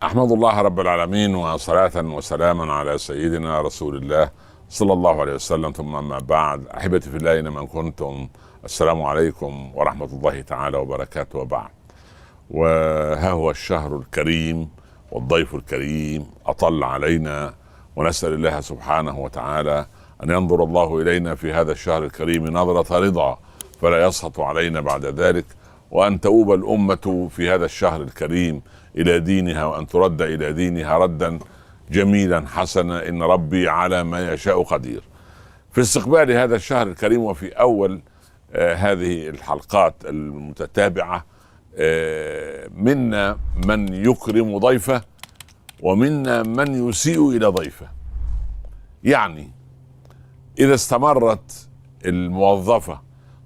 أحمد الله رب العالمين، وصلاة وسلاما على سيدنا رسول الله صلى الله عليه وسلم. ثم أما بعد، أحبتي في الله أينما كنتم، السلام عليكم ورحمة الله تعالى وبركاته. وبعد، وها هو الشهر الكريم والضيف الكريم أطل علينا، ونسأل الله سبحانه وتعالى أن ينظر الله إلينا في هذا الشهر الكريم نظرة رضا فلا يسخط علينا بعد ذلك، وأن تؤوب الأمة في هذا الشهر الكريم إلى دينها، وأن ترد إلى دينها ردا جميلا حسنا، إن ربي على ما يشاء قدير. في استقبال هذا الشهر الكريم، وفي أول هذه الحلقات المتتابعة، منا من يكرم ضيفه ومنا من يسيء إلى ضيفه. يعني إذا استمرت الموظفة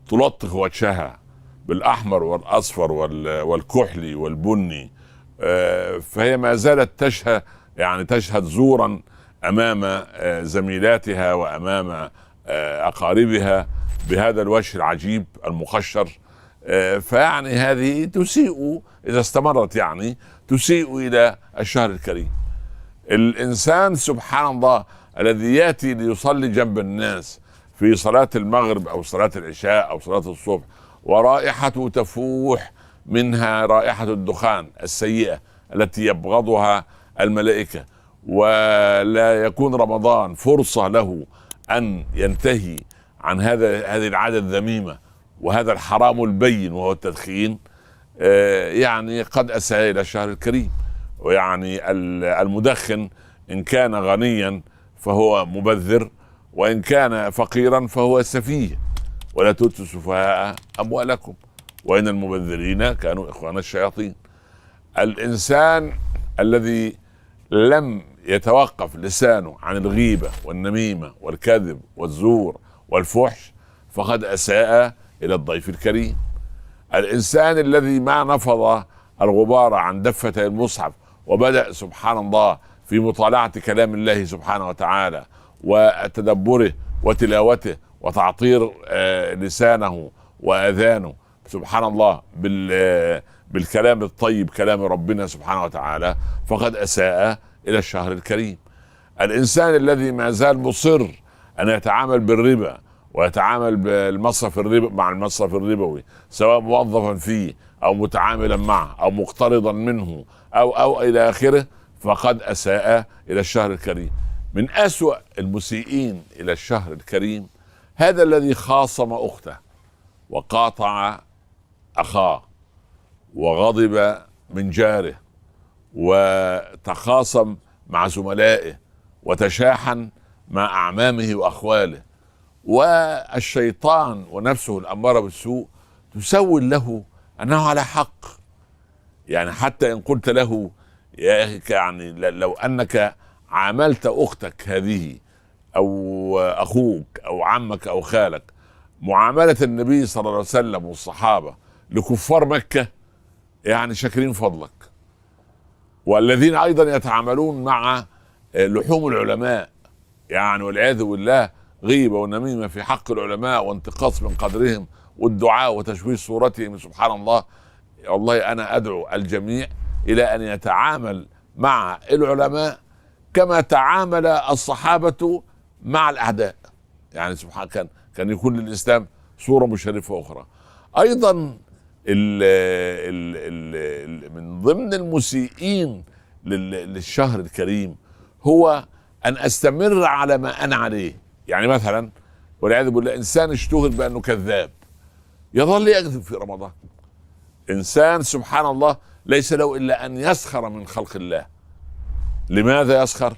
تلطخ وجهها بالأحمر والأصفر والكحلي والبني، فهي ما زالت تشهد زورا أمام زميلاتها وأمام أقاربها بهذا الوجه العجيب المخشر. فيعني هذه تسيء، إذا استمرت يعني تسيء إلى الشهر الكريم. الإنسان سبحان الله الذي يأتي ليصلي جنب الناس في صلاة المغرب أو صلاة العشاء أو صلاة الصبح، ورائحته تفوح منها رائحة الدخان السيئة التي يبغضها الملائكة، ولا يكون رمضان فرصة له أن ينتهي عن هذه العادة الذميمة وهذا الحرام البين وهو التدخين، يعني قد أساء إلى الشهر الكريم. ويعني المدخن إن كان غنيا فهو مبذر، وإن كان فقيرا فهو سفيه. ولا تؤتوا السفهاء أموالكم وإن المبذرين كانوا إخوان الشياطين. الإنسان الذي لم يتوقف لسانه عن الغيبة والنميمة والكذب والزور والفحش فقد أساء إلى الضيف الكريم. الإنسان الذي ما نفض الغبار عن دفتي المصحف وبدأ سبحان الله في مطالعة كلام الله سبحانه وتعالى وتدبره وتلاوته وتعطير لسانه وأذانه سبحان الله بالكلام الطيب، كلام ربنا سبحانه وتعالى، فقد أساء إلى الشهر الكريم. الإنسان الذي ما زال مصر أن يتعامل بالربا ويتعامل بالمصرف الربا مع المصرف الربوي، سواء موظفا فيه أو متعاملا معه أو مقترضا منه أو إلى آخره، فقد أساء إلى الشهر الكريم. من أسوأ المسيئين إلى الشهر الكريم هذا الذي خاصم أخته وقاطع أخاه وغضب من جاره وتخاصم مع زملائه وتشاحن مع أعمامه وأخواله، والشيطان ونفسه الأمارة بالسوء تسول له أنه على حق. يعني حتى إن قلت له يا أخي، يعني لو أنك عاملت أختك هذه أو أخوك أو عمك أو خالك معاملة النبي صلى الله عليه وسلم والصحابة لكفار مكة، يعني شاكرين فضلك. والذين أيضا يتعاملون مع لحوم العلماء، يعني والعياذ بالله غيبة ونميمة في حق العلماء وانتقاص من قدرهم والدعاء وتشويه صورتهم، سبحان الله. والله أنا أدعو الجميع إلى أن يتعامل مع العلماء كما تعامل الصحابة مع الأعداء. يعني سبحان كان يكون للإسلام صورة مشرفة أخرى. أيضا من ضمن المسيئين للشهر الكريم هو أن أستمر على ما أنا عليه. يعني مثلا والعياذ بالله إنسان اشتهر بأنه كذاب يظل يكذب في رمضان. إنسان سبحان الله ليس له إلا أن يسخر من خلق الله. لماذا يسخر؟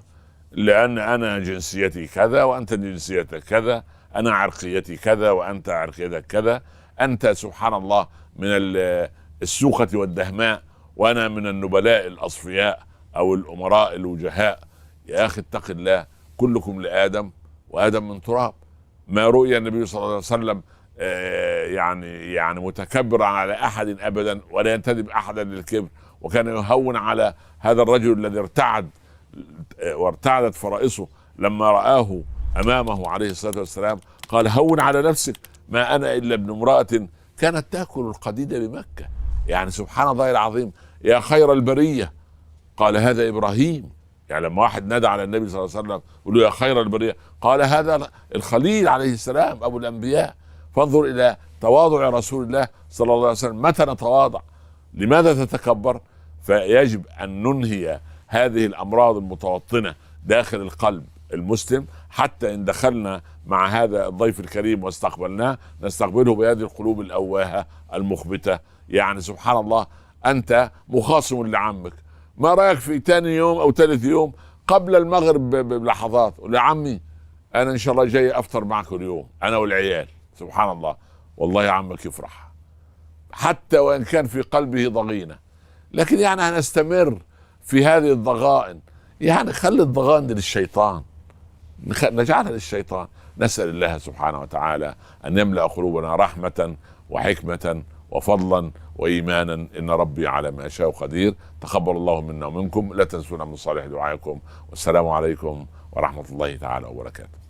لأن أنا جنسيتي كذا وأنت جنسيتك كذا، أنا عرقيتي كذا وأنت عرقيتك كذا، أنت سبحان الله من السوخة والدهماء وأنا من النبلاء الأصفياء أو الأمراء الوجهاء. يا أخي اتق الله، كلكم لآدم وآدم من تراب. ما رؤي النبي صلى الله عليه وسلم يعني متكبرا على أحد أبدا، ولا ينتدب أحدا للكبر، وكان يهون على هذا الرجل الذي وارتعدت فرائصه لما رآه أمامه عليه الصلاة والسلام. قال هون على نفسك، ما أنا إلا ابن امرأة كانت تأكل القديد بمكة. يعني سبحان الله العظيم، يا خير البرية قال هذا ابراهيم. يعني لما واحد نادى على النبي صلى الله عليه وسلم يقول له يا خير البريه، قال هذا الخليل عليه السلام ابو الانبياء. فانظر الى تواضع رسول الله صلى الله عليه وسلم. متى نتواضع؟ لماذا تتكبر؟ فيجب ان ننهي هذه الامراض المتوطنه داخل القلب المسلم، حتى ان دخلنا مع هذا الضيف الكريم واستقبلناه نستقبله بهذه القلوب الاواهه المخبته. يعني سبحان الله، انت مخاصم لعمك، ما رايك في تاني يوم او ثالث يوم قبل المغرب بلحظات قول يا عمي انا ان شاء الله جاي افطر معك اليوم انا والعيال. سبحان الله، والله عمك يفرح حتى وان كان في قلبه ضغينه. لكن يعني هنستمر في هذه الضغائن؟ يعني خلي الضغائن دي للشيطان، نجعلها للشيطان. نسأل الله سبحانه وتعالى أن يملأ قلوبنا رحمة وحكمة وفضلا وإيمانا، إن ربي على ما يشاء قدير. تقبل الله منا ومنكم، لا تنسونا من صالح دعائكم، والسلام عليكم ورحمة الله تعالى وبركاته.